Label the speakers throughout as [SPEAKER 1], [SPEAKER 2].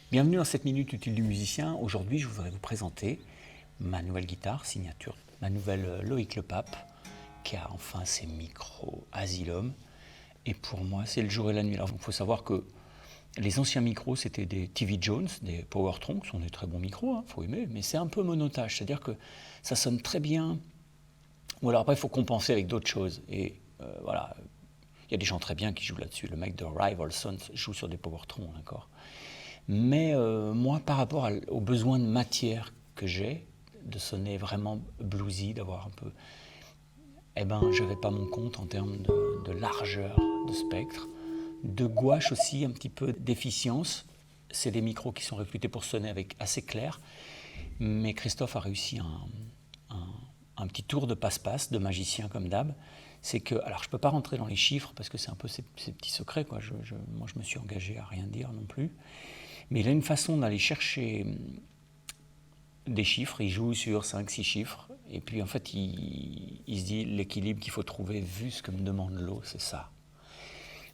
[SPEAKER 1] Bienvenue dans cette minute utile du musicien. Aujourd'hui, je voudrais vous présenter ma nouvelle guitare signature, ma nouvelle Loïc Le Pape, qui a enfin ses micros Asylum. Et pour moi, c'est le jour et la nuit. Alors, il faut savoir que les anciens micros, c'était des TV Jones, des Powertron, qui sont des très bons micros, faut aimer, mais c'est un peu monotage, c'est-à-dire que ça sonne très bien. Ou alors après, il faut compenser avec d'autres choses. Et voilà, il y a des gens très bien qui jouent là-dessus. Le mec de Rival Sons joue sur des Powertron, d'accord. Mais moi, par rapport aux besoins de matière que j'ai, de sonner vraiment bluesy, d'avoir un peu... Eh ben, je n'avais pas mon compte en termes de largeur de spectre, de gouache aussi, un petit peu d'efficience. C'est des micros qui sont réputés pour sonner avec assez clair, mais Christophe a réussi un petit tour de passe-passe, de magicien comme d'hab. C'est que, alors je ne peux pas rentrer dans les chiffres parce que c'est un peu ces petits secrets, quoi. Moi, je me suis engagé à rien dire non plus. Mais il a une façon d'aller chercher des chiffres, il joue sur 5-6 chiffres, et puis en fait il se dit l'équilibre qu'il faut trouver vu ce que me demande l'eau, c'est ça.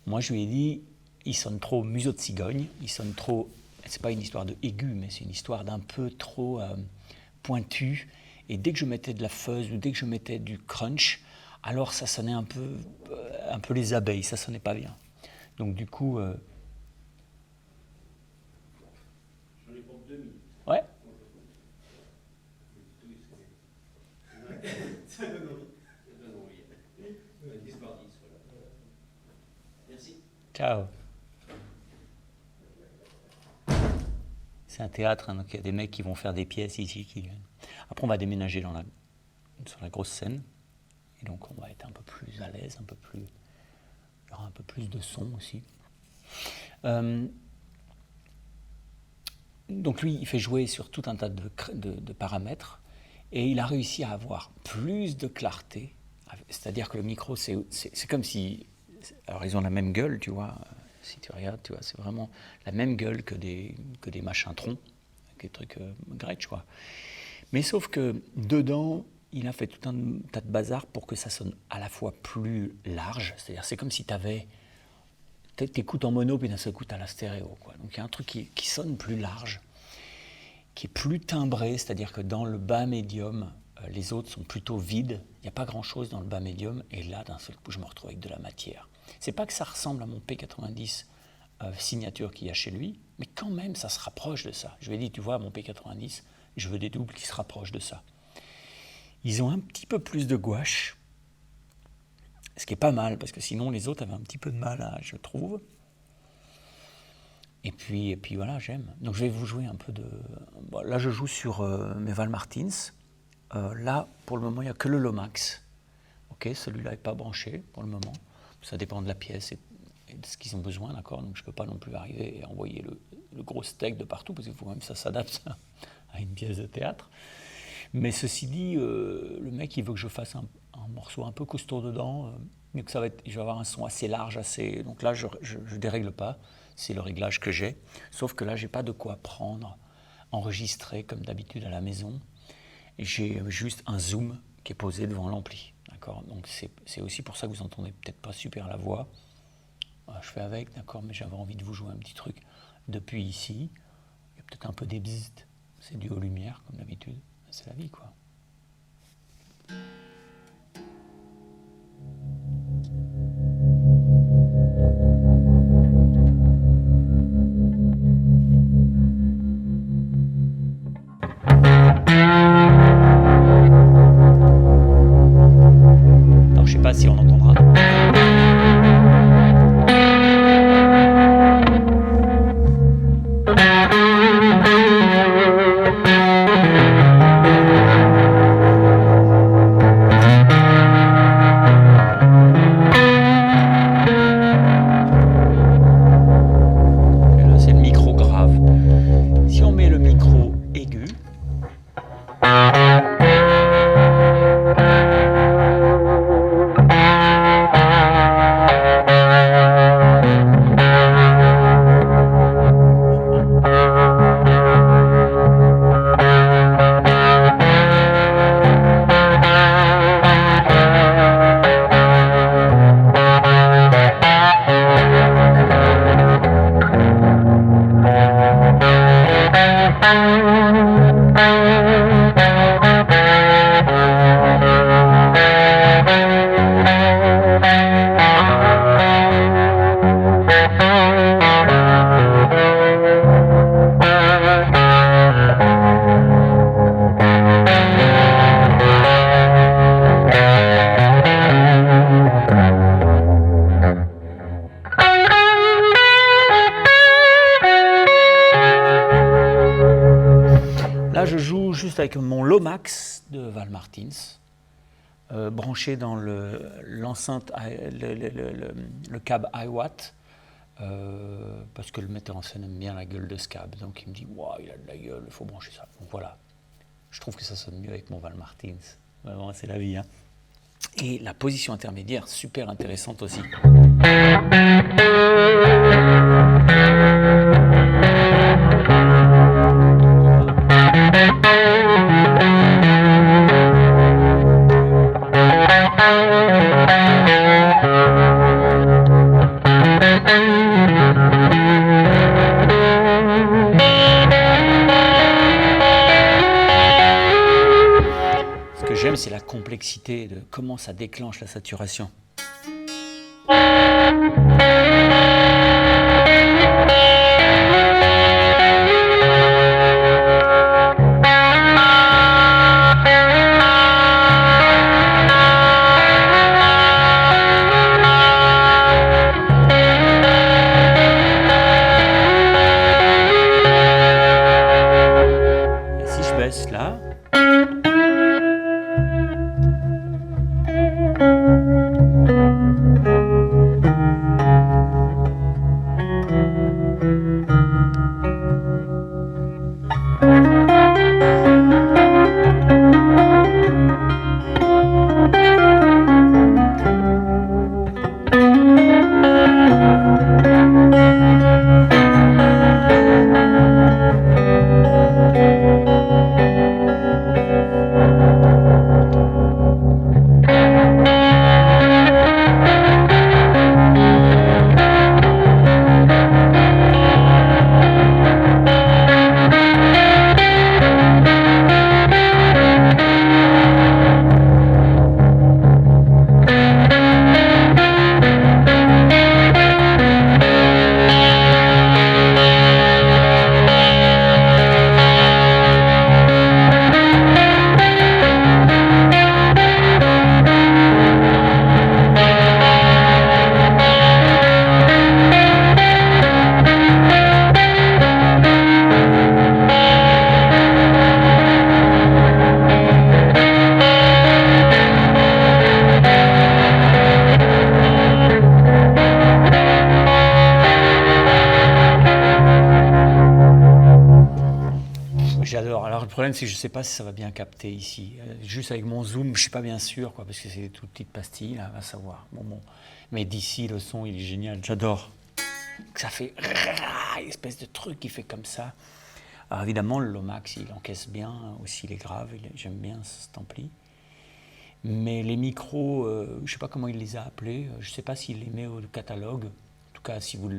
[SPEAKER 1] Moi je lui ai dit, il sonne trop museau de cigogne, il sonne trop, c'est pas une histoire de aigu, mais c'est une histoire d'un peu trop pointu, et dès que je mettais de la fuzz ou dès que je mettais du crunch, alors ça sonnait un peu les abeilles, ça sonnait pas bien. Donc du coup...
[SPEAKER 2] J'en ai pour 2 minutes.
[SPEAKER 1] Ouais.
[SPEAKER 2] Ça donne envie. Ça donne envie. 10 par 10, voilà. Merci.
[SPEAKER 1] Ciao. C'est un théâtre, hein, donc il y a des mecs qui vont faire des pièces ici. Après, on va déménager sur la grosse scène. Et donc, on va être un peu plus à l'aise, il y aura un peu plus de son aussi. Donc lui, il fait jouer sur tout un tas de paramètres. Et il a réussi à avoir plus de clarté, c'est-à-dire que le micro, c'est comme si... Alors, ils ont la même gueule, tu vois, si tu regardes, tu vois, c'est vraiment la même gueule que des machins troncs, des trucs Gretsch, quoi. Mais sauf que dedans, il a fait tout un tas de bazar pour que ça sonne à la fois plus large, c'est-à-dire c'est comme si t'écoutes en mono, puis d'un seul coup, t'as la stéréo, quoi. Donc, il y a un truc qui sonne plus large, qui est plus timbré, c'est-à-dire que dans le bas médium, les autres sont plutôt vides, il n'y a pas grand-chose dans le bas médium, et là, d'un seul coup, je me retrouve avec de la matière. C'est pas que ça ressemble à mon P90 signature qu'il y a chez lui, mais quand même, ça se rapproche de ça. Je lui ai dit, tu vois, mon P90, je veux des doubles qui se rapprochent de ça. Ils ont un petit peu plus de gouache, ce qui est pas mal, parce que sinon, les autres avaient un petit peu de mal, je trouve. Et puis voilà, j'aime. Donc je vais vous jouer un peu de... Bon, là, je joue sur mes Val Martins. Là, pour le moment, il n'y a que le Lomax. Ok, celui-là n'est pas branché pour le moment. Ça dépend de la pièce et de ce qu'ils ont besoin, d'accord. Donc je ne peux pas non plus arriver et envoyer le gros steak de partout, parce qu'il faut même que ça s'adapte à une pièce de théâtre. Mais ceci dit, le mec, il veut que je fasse un morceau un peu costaud dedans, mais que je vais avoir un son assez large, assez... Donc là, je dérègle pas. C'est le réglage que j'ai, sauf que là, j'ai pas de quoi prendre, enregistrer comme d'habitude à la maison. J'ai juste un zoom qui est posé devant l'ampli, d'accord. Donc c'est aussi pour ça que vous entendez peut-être pas super la voix. Je fais avec, d'accord, mais j'avais envie de vous jouer un petit truc depuis ici. Il y a peut-être un peu des bzzzt, c'est dû aux lumières comme d'habitude. C'est la vie, quoi. Alors, je sais pas si on entendra. juste avec mon Lomax de Val Martins, branché dans l'enceinte, le cab iWatt, parce que le metteur en scène aime bien la gueule de ce cab. Donc il me dit, waouh, il a de la gueule, il faut brancher ça. Donc voilà, je trouve que ça sonne mieux avec mon Val Martins. Vraiment, c'est la vie. Hein. Et la position intermédiaire, super intéressante aussi. Ce que j'aime, c'est la complexité de comment ça déclenche la saturation. Et si je baisse là, j'adore. Alors le problème, c'est que je ne sais pas si ça va bien capter ici. Juste avec mon zoom, je ne suis pas bien sûr, quoi, parce que c'est des toutes petites pastilles, là, on va savoir. Bon. Mais d'ici, le son, il est génial. J'adore. Ça fait une espèce de truc qui fait comme ça. Alors évidemment, le Lomax, il encaisse bien aussi les graves. J'aime bien cet ampli. Mais les micros, je ne sais pas comment il les a appelés. Je ne sais pas s'il les met au catalogue. En tout cas, si vous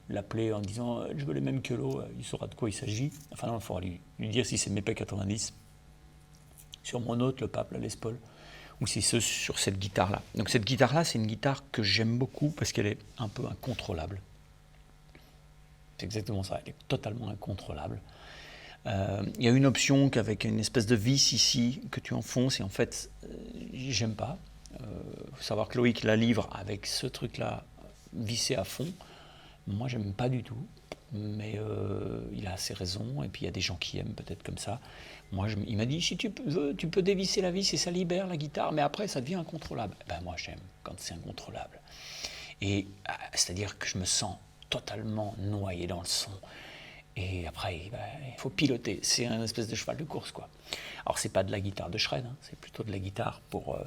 [SPEAKER 1] l'appelez en disant je veux les mêmes que l'eau, il saura de quoi il s'agit. Enfin non, il faudra lui dire si c'est Mepec 90 sur mon autre, le Pape, la Les Paul, ou si c'est sur cette guitare-là. Donc cette guitare-là, c'est une guitare que j'aime beaucoup parce qu'elle est un peu incontrôlable. C'est exactement ça, elle est totalement incontrôlable. Il y a une option qu'avec une espèce de vis ici que tu enfonces et en fait, j'aime pas. Faut savoir que Loïc la livre avec ce truc-là vissé à fond. Moi, j'aime pas du tout, mais il a ses raisons et puis il y a des gens qui aiment peut-être comme ça. Moi, il m'a dit si tu veux, tu peux dévisser la vis et ça libère la guitare, mais après ça devient incontrôlable. Ben moi, j'aime quand c'est incontrôlable. Et c'est-à-dire que je me sens totalement noyé dans le son. Et après, il faut piloter. C'est un espèce de cheval de course, quoi. Alors, c'est pas de la guitare de shred, hein, c'est plutôt de la guitare pour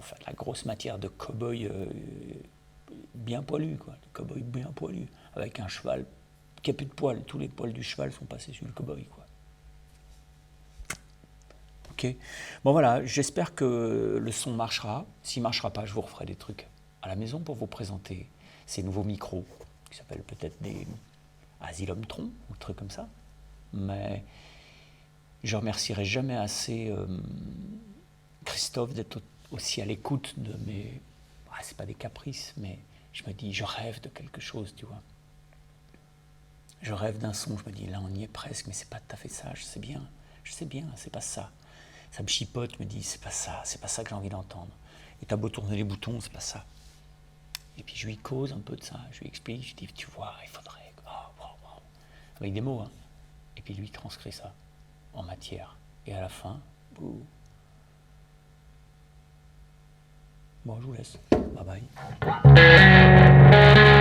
[SPEAKER 1] faire de la grosse matière de cow-boy bien poilu, quoi. De cow-boy bien poilu, avec un cheval qui a plus de poils. Tous les poils du cheval sont passés sur le cow-boy, quoi. Ok. Bon, voilà, j'espère que le son marchera. S'il marchera pas, je vous referai des trucs à la maison pour vous présenter ces nouveaux micros, qui s'appellent peut-être des Asylum Tron, ou des trucs comme ça. Mais je remercierai jamais assez Christophe d'être aussi à l'écoute de mes... c'est pas des caprices, mais je me dis, je rêve de quelque chose, tu vois. Je rêve d'un son, je me dis, là on y est presque, mais c'est pas tout à fait ça, je sais bien, c'est pas ça. Ça me chipote, je me dis, c'est pas ça que j'ai envie d'entendre. Et t'as beau tourner les boutons, c'est pas ça. Et puis je lui cause un peu de ça, je lui explique, je lui dis, tu vois, il faudrait... avec des mots, hein. Et puis lui transcrit ça en matière. Et à la fin, bon, je vous laisse. Bye bye.